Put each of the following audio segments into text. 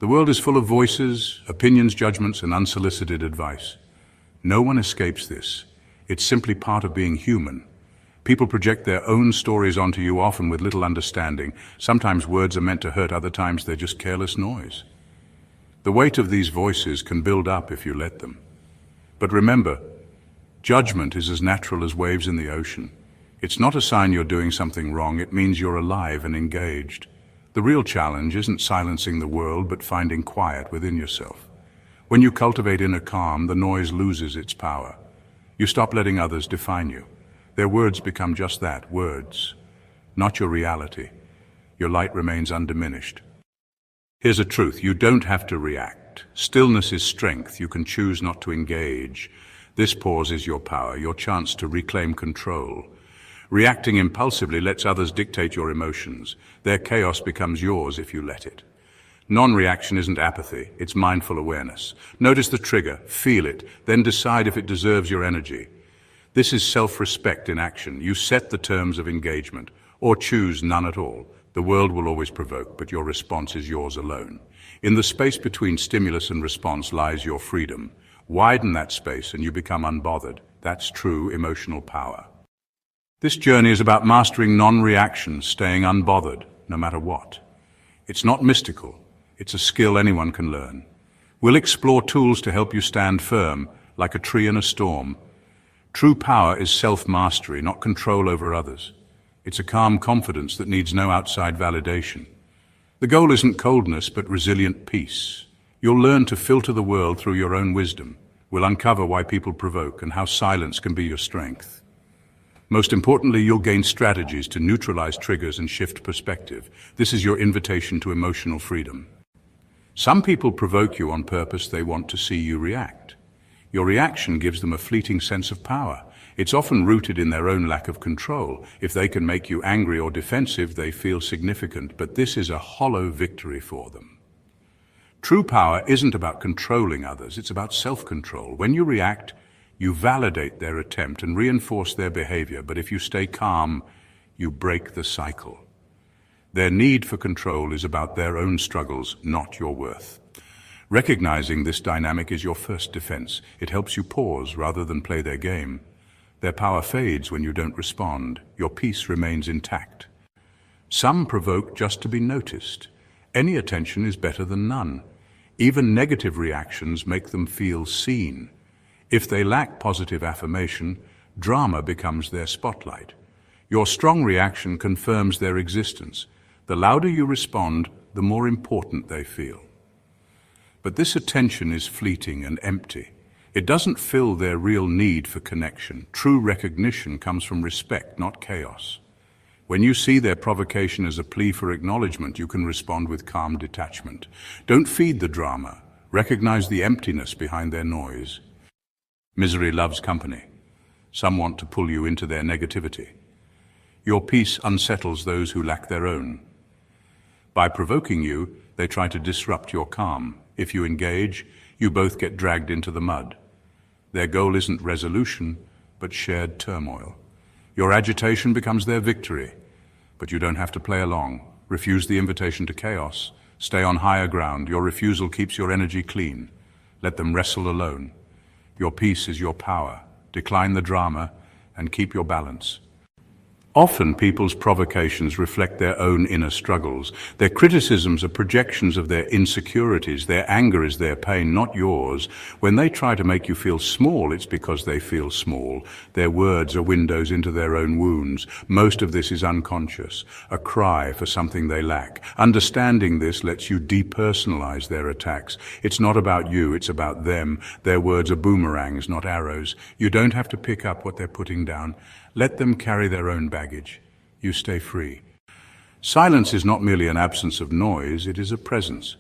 The world is full of voices, opinions, judgments, and unsolicited advice. No one escapes this. It's simply part of being human. People project their own stories onto you, often with little understanding. Sometimes words are meant to hurt, other times they're just careless noise. The weight of these voices can build up if you let them. But remember, judgment is as natural as waves in the ocean. It's not a sign you're doing something wrong, it means you're alive and engaged. The real challenge isn't silencing the world, but finding quiet within yourself. When you cultivate inner calm, the noise loses its power. You stop letting others define you. Their words become just that, words, not your reality. Your light remains undiminished. Here's a truth, you don't have to react. Stillness is strength, you can choose not to engage. This pause is your power, your chance to reclaim control. Reacting impulsively lets others dictate your emotions. Their chaos becomes yours if you let it. Non-reaction isn't apathy, it's mindful awareness. Notice the trigger, feel it, then decide if it deserves your energy. This is self-respect in action. You set the terms of engagement, or choose none at all. The world will always provoke, but your response is yours alone. In the space between stimulus and response lies your freedom. Widen that space and you become unbothered. That's true emotional power. This journey is about mastering non-reaction, staying unbothered, no matter what. It's not mystical. It's a skill anyone can learn. We'll explore tools to help you stand firm, like a tree in a storm. True power is self-mastery, not control over others. It's a calm confidence that needs no outside validation. The goal isn't coldness, but resilient peace. You'll learn to filter the world through your own wisdom. We'll uncover why people provoke and how silence can be your strength. Most importantly, you'll gain strategies to neutralize triggers and shift perspective. This is your invitation to emotional freedom. Some people provoke you on purpose. They want to see you react. Your reaction gives them a fleeting sense of power. It's often rooted in their own lack of control. If they can make you angry or defensive, they feel significant, but this is a hollow victory for them. True power isn't about controlling others, it's about self-control. When you react, you validate their attempt and reinforce their behavior, but if you stay calm, you break the cycle. Their need for control is about their own struggles, not your worth. Recognizing this dynamic is your first defense. It helps you pause rather than play their game. Their power fades when you don't respond. Your peace remains intact. Some provoke just to be noticed. Any attention is better than none. Even negative reactions make them feel seen. If they lack positive affirmation, drama becomes their spotlight. Your strong reaction confirms their existence. The louder you respond, the more important they feel. But this attention is fleeting and empty. It doesn't fill their real need for connection. True recognition comes from respect, not chaos. When you see their provocation as a plea for acknowledgement, you can respond with calm detachment. Don't feed the drama. Recognize the emptiness behind their noise. Misery loves company. Some want to pull you into their negativity. Your peace unsettles those who lack their own. By provoking you, they try to disrupt your calm. If you engage, you both get dragged into the mud. Their goal isn't resolution, but shared turmoil. Your agitation becomes their victory, but you don't have to play along. Refuse the invitation to chaos. Stay on higher ground. Your refusal keeps your energy clean. Let them wrestle alone. Your peace is your power. Decline the drama and keep your balance. Often people's provocations reflect their own inner struggles. Their criticisms are projections of their insecurities. Their anger is their pain, not yours. When they try to make you feel small, it's because they feel small. Their words are windows into their own wounds. Most of this is unconscious, a cry for something they lack. Understanding this lets you depersonalize their attacks. It's not about you, it's about them. Their words are boomerangs, not arrows. You don't have to pick up what they're putting down. Let them carry their own baggage. You stay free. Silence is not merely an absence of noise, it is a presence.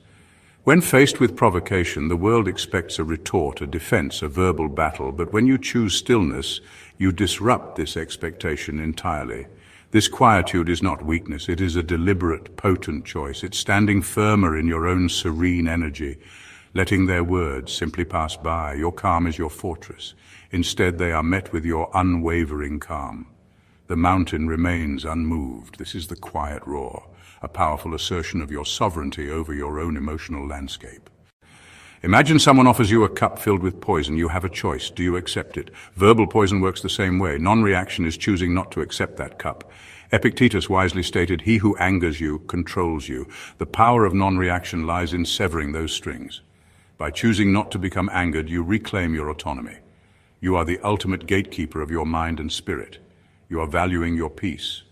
When faced with provocation, the world expects a retort, a defense, a verbal battle, but when you choose stillness, you disrupt this expectation entirely. This quietude is not weakness, it is a deliberate, potent choice. It's standing firmer in your own serene energy, letting their words simply pass by. Your calm is your fortress. Instead, they are met with your unwavering calm. The mountain remains unmoved. This is the quiet roar. a powerful assertion of your sovereignty over your own emotional landscape. Imagine someone offers you a cup filled with poison. You have a choice. Do you accept it? Verbal poison works the same way. Non-reaction is choosing not to accept that cup. Epictetus wisely stated, "He who angers you controls you." The power of non-reaction lies in severing those strings. By choosing not to become angered, you reclaim your autonomy. You are the ultimate gatekeeper of your mind and spirit. You are valuing your peace.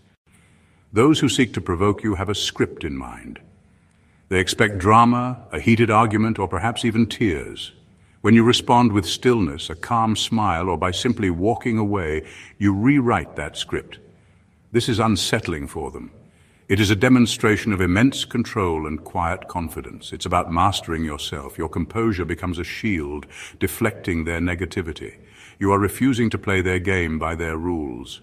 Those who seek to provoke you have a script in mind. They expect drama, a heated argument, or perhaps even tears. When you respond with stillness, a calm smile, or by simply walking away, you rewrite that script. This is unsettling for them. It is a demonstration of immense control and quiet confidence. It's about mastering yourself. Your composure becomes a shield, deflecting their negativity. You are refusing to play their game by their rules.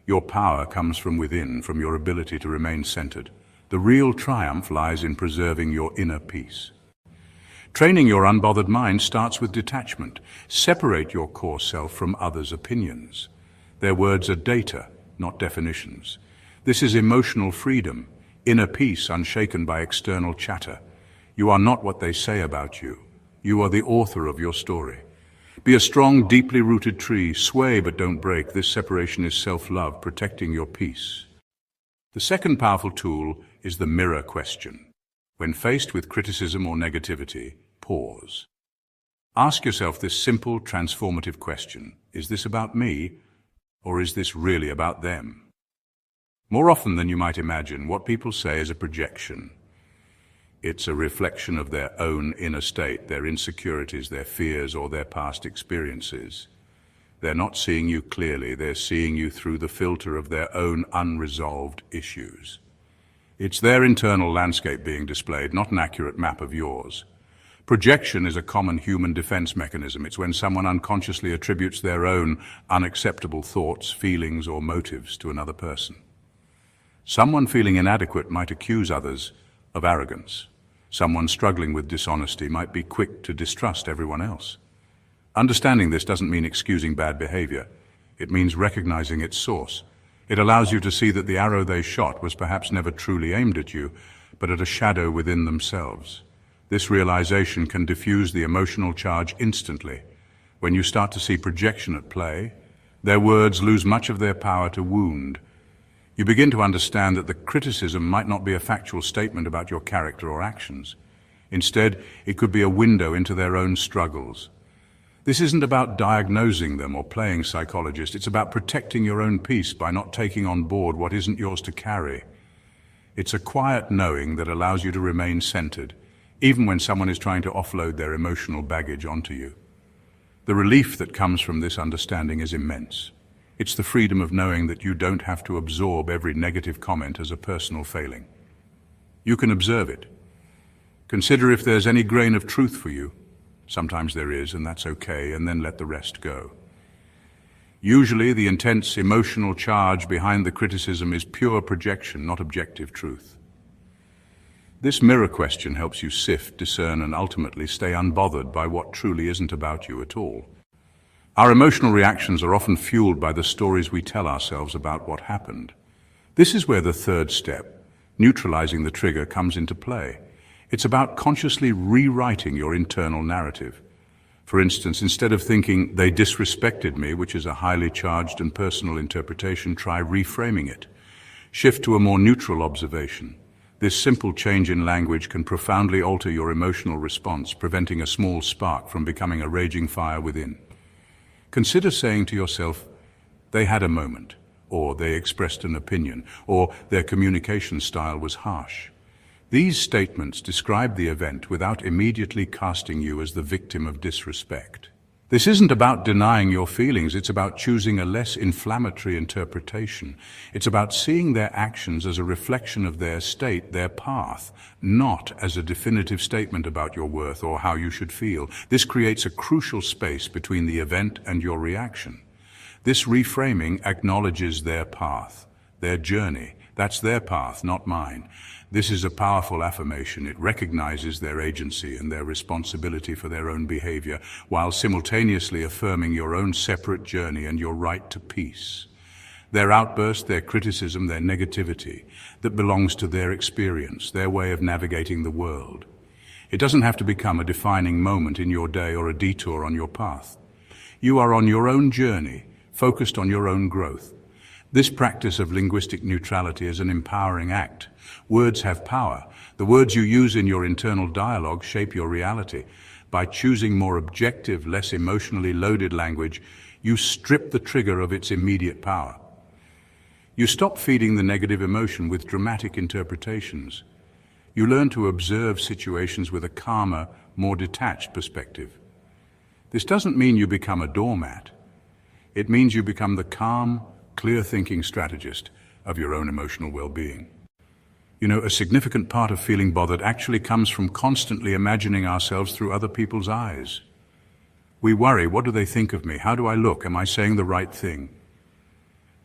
Your power comes from within, from your ability to remain centered. The real triumph lies in preserving your inner peace. Training your unbothered mind starts with detachment. Separate your core self from others' opinions. Their words are data, not definitions. This is emotional freedom, inner peace unshaken by external chatter. You are not what they say about you. You are the author of your story. Be a strong, deeply rooted tree. Sway but don't break. This separation is self-love, protecting your peace. The second powerful tool is the mirror question. When faced with criticism or negativity, pause. Ask yourself this simple, transformative question. Is this about me, or is this really about them? More often than you might imagine, what people say is a projection. It's a reflection of their own inner state, their insecurities, their fears, or their past experiences. They're not seeing you clearly, they're seeing you through the filter of their own unresolved issues. It's their internal landscape being displayed, not an accurate map of yours. Projection is a common human defense mechanism. It's when someone unconsciously attributes their own unacceptable thoughts, feelings, or motives to another person. Someone feeling inadequate might accuse others of arrogance. Someone struggling with dishonesty might be quick to distrust everyone else. Understanding this doesn't mean excusing bad behavior. It means recognizing its source. It allows you to see that the arrow they shot was perhaps never truly aimed at you, but at a shadow within themselves. This realization can diffuse the emotional charge instantly. When you start to see projection at play, their words lose much of their power to wound. You begin to understand that the criticism might not be a factual statement about your character or actions. Instead, it could be a window into their own struggles. This isn't about diagnosing them or playing psychologist. It's about protecting your own peace by not taking on board what isn't yours to carry. It's a quiet knowing that allows you to remain centered, even when someone is trying to offload their emotional baggage onto you. The relief that comes from this understanding is immense. It's the freedom of knowing that you don't have to absorb every negative comment as a personal failing. You can observe it. Consider if there's any grain of truth for you. Sometimes there is, and that's okay, and then let the rest go. Usually, the intense emotional charge behind the criticism is pure projection, not objective truth. This mirror question helps you sift, discern, and ultimately stay unbothered by what truly isn't about you at all. Our emotional reactions are often fueled by the stories we tell ourselves about what happened. This is where the third step, neutralizing the trigger, comes into play. It's about consciously rewriting your internal narrative. For instance, instead of thinking, "they disrespected me," which is a highly charged and personal interpretation, try reframing it. Shift to a more neutral observation. This simple change in language can profoundly alter your emotional response, preventing a small spark from becoming a raging fire within. Consider saying to yourself, "they had a moment," or "they expressed an opinion," or "their communication style was harsh." These statements describe the event without immediately casting you as the victim of disrespect. This isn't about denying your feelings, it's about choosing a less inflammatory interpretation. It's about seeing their actions as a reflection of their state, their path, not as a definitive statement about your worth or how you should feel. This creates a crucial space between the event and your reaction. This reframing acknowledges their path, their journey. That's their path, not mine. This is a powerful affirmation. It recognizes their agency and their responsibility for their own behavior, while simultaneously affirming your own separate journey and your right to peace. their outburst, their criticism, their negativity, that belongs to their experience, their way of navigating the world. It doesn't have to become a defining moment in your day or a detour on your path. You are on your own journey, focused on your own growth. This practice of linguistic neutrality is an empowering act. Words have power. The words you use in your internal dialogue shape your reality. By choosing more objective, less emotionally loaded language, you strip the trigger of its immediate power. You stop feeding the negative emotion with dramatic interpretations. You learn to observe situations with a calmer, more detached perspective. This doesn't mean you become a doormat. It means you become the calm, clear-thinking strategist of your own emotional well-being. You know, a significant part of feeling bothered actually comes from constantly imagining ourselves through other people's eyes. We worry, what do they think of me? How do I look? Am I saying the right thing?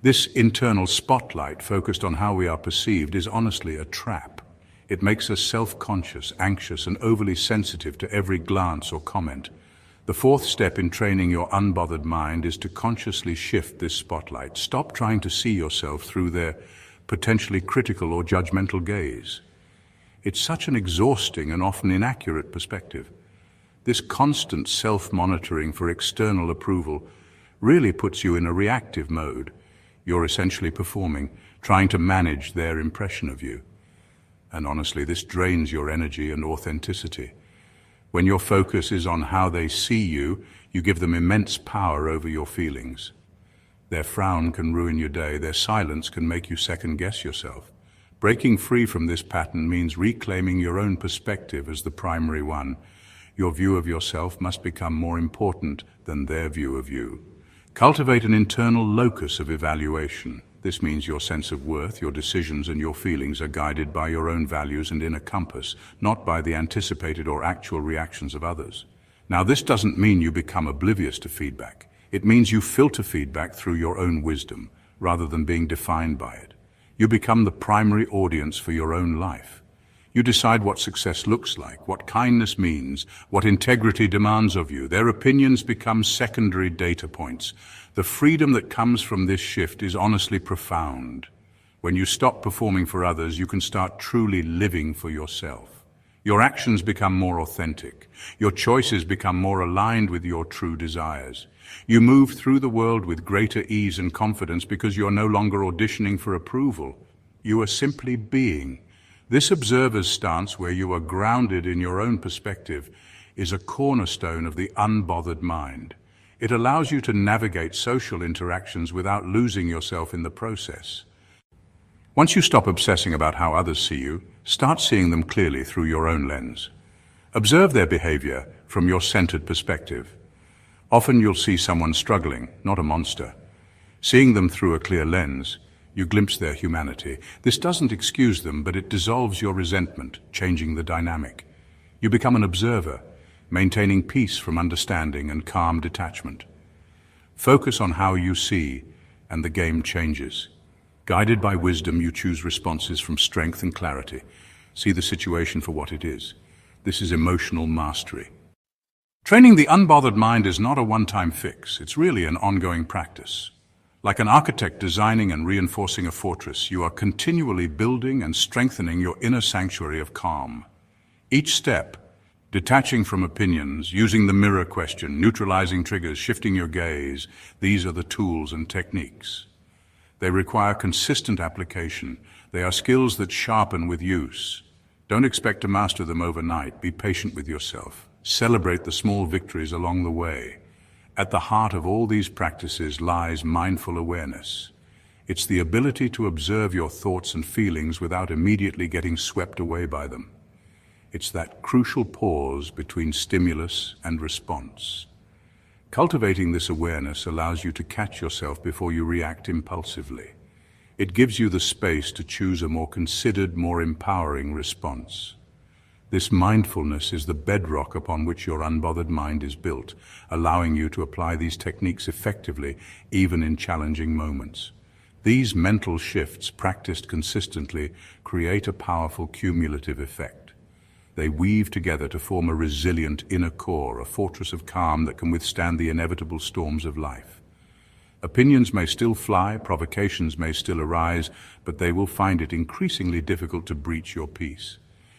This internal spotlight focused on how we are perceived is honestly a trap. It makes us self-conscious, anxious, and overly sensitive to every glance or comment. The fourth step in training your unbothered mind is to consciously shift this spotlight. Stop trying to see yourself through their potentially critical or judgmental gaze. It's such an exhausting and often inaccurate perspective. This constant self-monitoring for external approval really puts you in a reactive mode. You're essentially performing, trying to manage their impression of you. And honestly, this drains your energy and authenticity. When your focus is on how they see you, you give them immense power over your feelings. Their frown can ruin your day. Their silence can make you second-guess yourself. Breaking free from this pattern means reclaiming your own perspective as the primary one. Your view of yourself must become more important than their view of you. Cultivate an internal locus of evaluation. This means your sense of worth, your decisions, and your feelings are guided by your own values and inner compass, not by the anticipated or actual reactions of others. Now, this doesn't mean you become oblivious to feedback. It means you filter feedback through your own wisdom, rather than being defined by it. You become the primary audience for your own life. You decide what success looks like, what kindness means, what integrity demands of you. Their opinions become secondary data points. The freedom that comes from this shift is honestly profound. When you stop performing for others, you can start truly living for yourself. Your actions become more authentic. Your choices become more aligned with your true desires. You move through the world with greater ease and confidence because you're no longer auditioning for approval. You are simply being. This observer's stance, where you are grounded in your own perspective, is a cornerstone of the unbothered mind. It allows you to navigate social interactions without losing yourself in the process. Once you stop obsessing about how others see you, start seeing them clearly through your own lens. Observe their behavior from your centered perspective. Often you'll see someone struggling, not a monster. Seeing them through a clear lens, you glimpse their humanity. This doesn't excuse them, but it dissolves your resentment, changing the dynamic. You become an observer, maintaining peace from understanding and calm detachment. Focus on how you see, and the game changes. Guided by wisdom, you choose responses from strength and clarity. See the situation for what it is. This is emotional mastery. Training the unbothered mind is not a one-time fix. It's really an ongoing practice. Like an architect designing and reinforcing a fortress, you are continually building and strengthening your inner sanctuary of calm. Each step, detaching from opinions, using the mirror question, neutralizing triggers, shifting your gaze, these are the tools and techniques. They require consistent application. They are skills that sharpen with use. Don't expect to master them overnight. Be patient with yourself. Celebrate the small victories along the way. At the heart of all these practices lies mindful awareness. It's the ability to observe your thoughts and feelings without immediately getting swept away by them. It's that crucial pause between stimulus and response. Cultivating this awareness allows you to catch yourself before you react impulsively. It gives you the space to choose a more considered, more empowering response. This mindfulness is the bedrock upon which your unbothered mind is built, allowing you to apply these techniques effectively, even in challenging moments. These mental shifts, practiced consistently, create a powerful cumulative effect. They weave together to form a resilient inner core, a fortress of calm that can withstand the inevitable storms of life. Opinions may still fly, provocations may still arise, but they will find it increasingly difficult to breach your peace.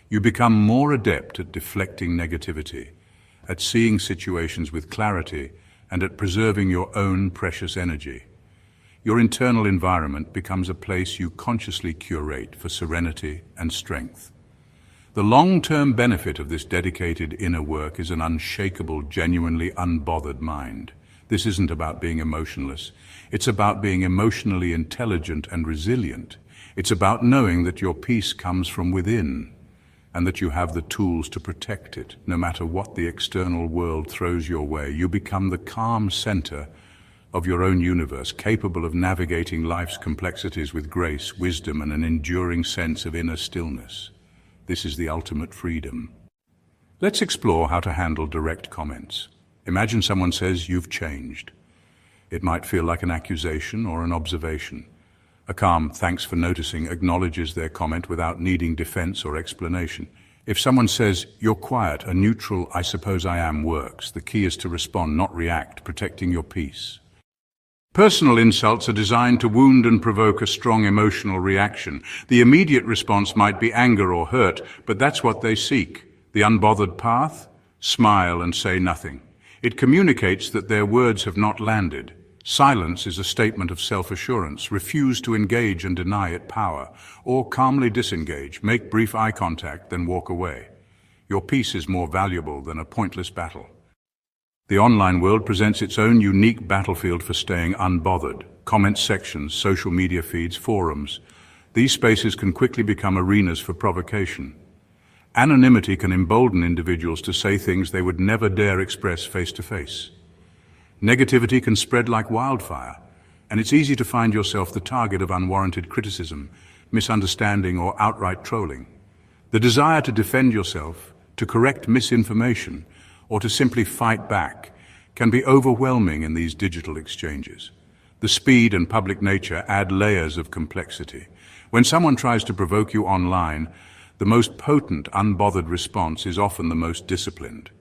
You become more adept at deflecting negativity, at seeing situations with clarity, and at preserving your own precious energy. Your internal environment becomes a place you consciously curate for serenity and strength. The long-term benefit of this dedicated inner work is an unshakable, genuinely unbothered mind. This isn't about being emotionless. It's about being emotionally intelligent and resilient. It's about knowing that your peace comes from within, and that you have the tools to protect it. No matter what the external world throws your way, you become the calm center of your own universe, capable of navigating life's complexities with grace, wisdom, and an enduring sense of inner stillness. This is the ultimate freedom. Let's explore how to handle direct comments. Imagine someone says, "You've changed." It might feel like an accusation or an observation. A calm "thanks for noticing" acknowledges their comment without needing defense or explanation. If someone says, "You're quiet," a neutral "I suppose I am" works. The key is to respond, not react, protecting your peace. Personal insults are designed to wound and provoke a strong emotional reaction. The immediate response might be anger or hurt, but that's what they seek. The unbothered path? Smile and say nothing. It communicates that their words have not landed. Silence is a statement of self-assurance. Refuse to engage and deny it power, or calmly disengage, make brief eye contact, then walk away. Your peace is more valuable than a pointless battle. The online world presents its own unique battlefield for staying unbothered. Comment sections, social media feeds, forums. These spaces can quickly become arenas for provocation. Anonymity can embolden individuals to say things they would never dare express face to face. Negativity can spread like wildfire, and it's easy to find yourself the target of unwarranted criticism, misunderstanding, or outright trolling. The desire to defend yourself, to correct misinformation, or to simply fight back can be overwhelming in these digital exchanges. The speed and public nature add layers of complexity. When someone tries to provoke you online, the most potent, unbothered response is often the most disciplined.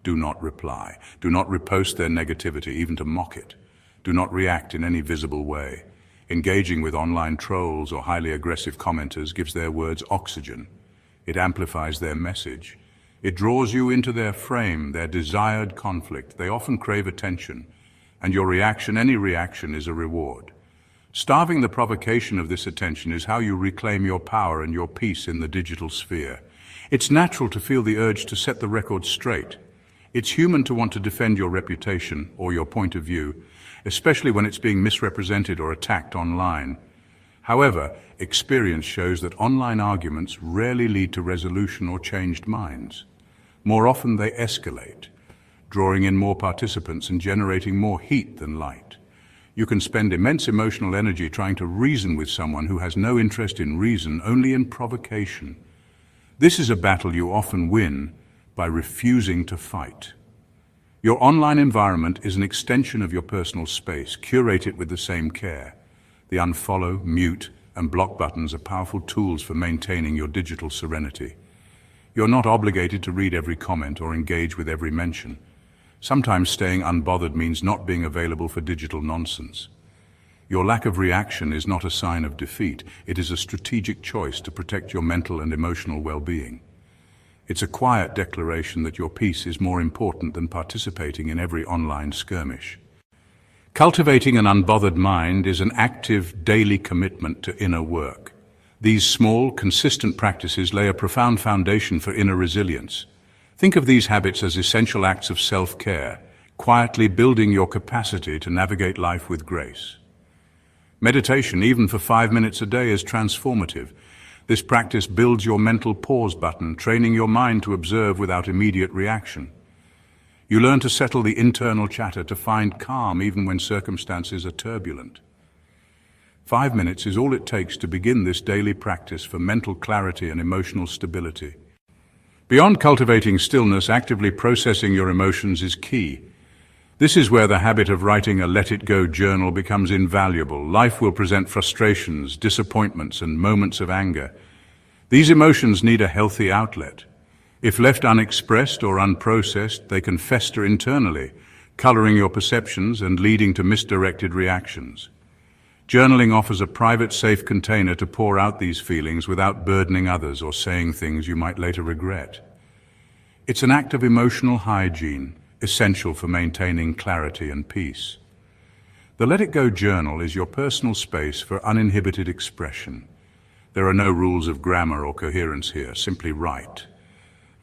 Do not reply. Do not repost their negativity, even to mock it. Do not react in any visible way. Engaging with online trolls or highly aggressive commenters gives their words oxygen. It amplifies their message. It draws you into their frame, their desired conflict. They often crave attention, and your reaction, any reaction, is a reward. Starving the provocation of this attention is how you reclaim your power and your peace in the digital sphere. It's natural to feel the urge to set the record straight. It's human to want to defend your reputation or your point of view, especially when it's being misrepresented or attacked online. However, experience shows that online arguments rarely lead to resolution or changed minds. More often they escalate, drawing in more participants and generating more heat than light. You can spend immense emotional energy trying to reason with someone who has no interest in reason, only in provocation. This is a battle you often win by refusing to fight. Your online environment is an extension of your personal space. Curate it with the same care. The unfollow, mute, and block buttons are powerful tools for maintaining your digital serenity. You're not obligated to read every comment or engage with every mention. Sometimes staying unbothered means not being available for digital nonsense. Your lack of reaction is not a sign of defeat. It is a strategic choice to protect your mental and emotional well-being. It's a quiet declaration that your peace is more important than participating in every online skirmish. Cultivating an unbothered mind is an active, daily commitment to inner work. These small, consistent practices lay a profound foundation for inner resilience. Think of these habits as essential acts of self-care, quietly building your capacity to navigate life with grace. Meditation, even for 5 minutes a day, is transformative. This practice builds your mental pause button, training your mind to observe without immediate reaction. You learn to settle the internal chatter, to find calm even when circumstances are turbulent. 5 minutes is all it takes to begin this daily practice for mental clarity and emotional stability. Beyond cultivating stillness, actively processing your emotions is key. This is where the habit of writing a let-it-go journal becomes invaluable. Life will present frustrations, disappointments, and moments of anger. These emotions need a healthy outlet. If left unexpressed or unprocessed, they can fester internally, coloring your perceptions and leading to misdirected reactions. Journaling offers a private, safe container to pour out these feelings without burdening others or saying things you might later regret. It's an act of emotional hygiene, essential for maintaining clarity and peace. The Let It Go journal is your personal space for uninhibited expression. There are no rules of grammar or coherence here, simply write.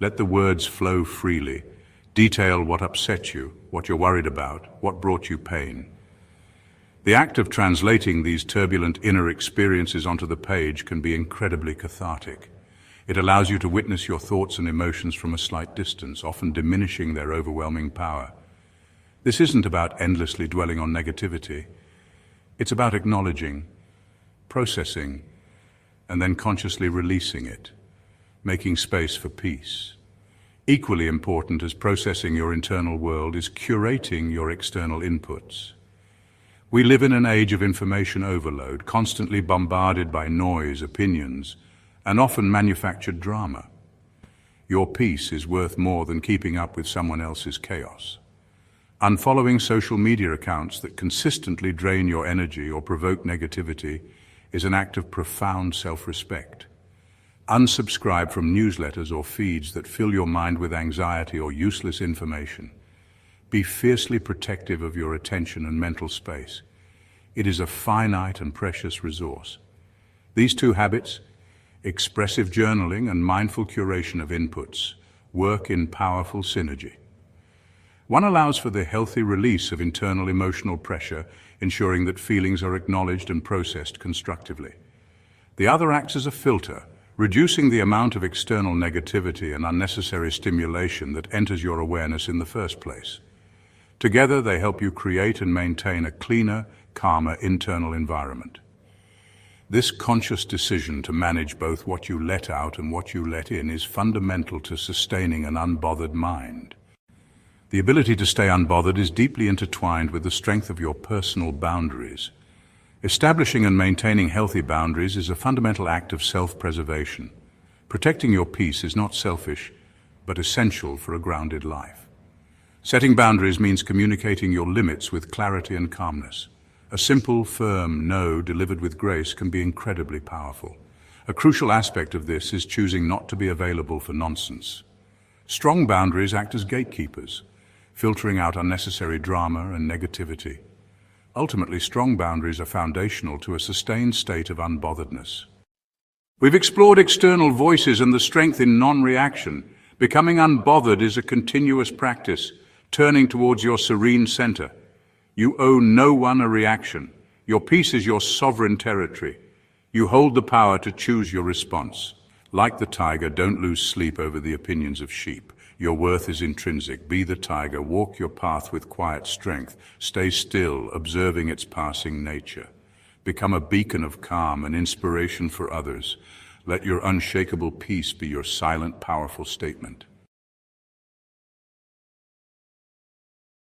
Let the words flow freely. Detail what upset you, what you're worried about, what brought you pain. The act of translating these turbulent inner experiences onto the page can be incredibly cathartic. It allows you to witness your thoughts and emotions from a slight distance, often diminishing their overwhelming power. This isn't about endlessly dwelling on negativity. It's about acknowledging, processing, and then consciously releasing it, making space for peace. Equally important as processing your internal world is curating your external inputs. We live in an age of information overload, constantly bombarded by noise, opinions, and often manufactured drama. Your peace is worth more than keeping up with someone else's chaos. Unfollowing social media accounts that consistently drain your energy or provoke negativity is an act of profound self-respect. Unsubscribe from newsletters or feeds that fill your mind with anxiety or useless information. Be fiercely protective of your attention and mental space. It is a finite and precious resource. These two habits, expressive journaling and mindful curation of inputs, work in powerful synergy. One allows for the healthy release of internal emotional pressure, ensuring that feelings are acknowledged and processed constructively. The other acts as a filter, reducing the amount of external negativity and unnecessary stimulation that enters your awareness in the first place. Together, they help you create and maintain a cleaner, calmer internal environment. This conscious decision to manage both what you let out and what you let in is fundamental to sustaining an unbothered mind. The ability to stay unbothered is deeply intertwined with the strength of your personal boundaries. Establishing and maintaining healthy boundaries is a fundamental act of self-preservation. Protecting your peace is not selfish, but essential for a grounded life. Setting boundaries means communicating your limits with clarity and calmness. A simple, firm no delivered with grace can be incredibly powerful. A crucial aspect of this is choosing not to be available for nonsense. Strong boundaries act as gatekeepers, filtering out unnecessary drama and negativity. Ultimately, strong boundaries are foundational to a sustained state of unbotheredness. We've explored external voices and the strength in non-reaction. Becoming unbothered is a continuous practice, turning towards your serene center. You owe no one a reaction. Your peace is your sovereign territory. You hold the power to choose your response. Like the tiger, don't lose sleep over the opinions of sheep. Your worth is intrinsic. Be the tiger. Walk your path with quiet strength. Stay still, observing its passing nature. Become a beacon of calm and inspiration for others. Let your unshakable peace be your silent, powerful statement.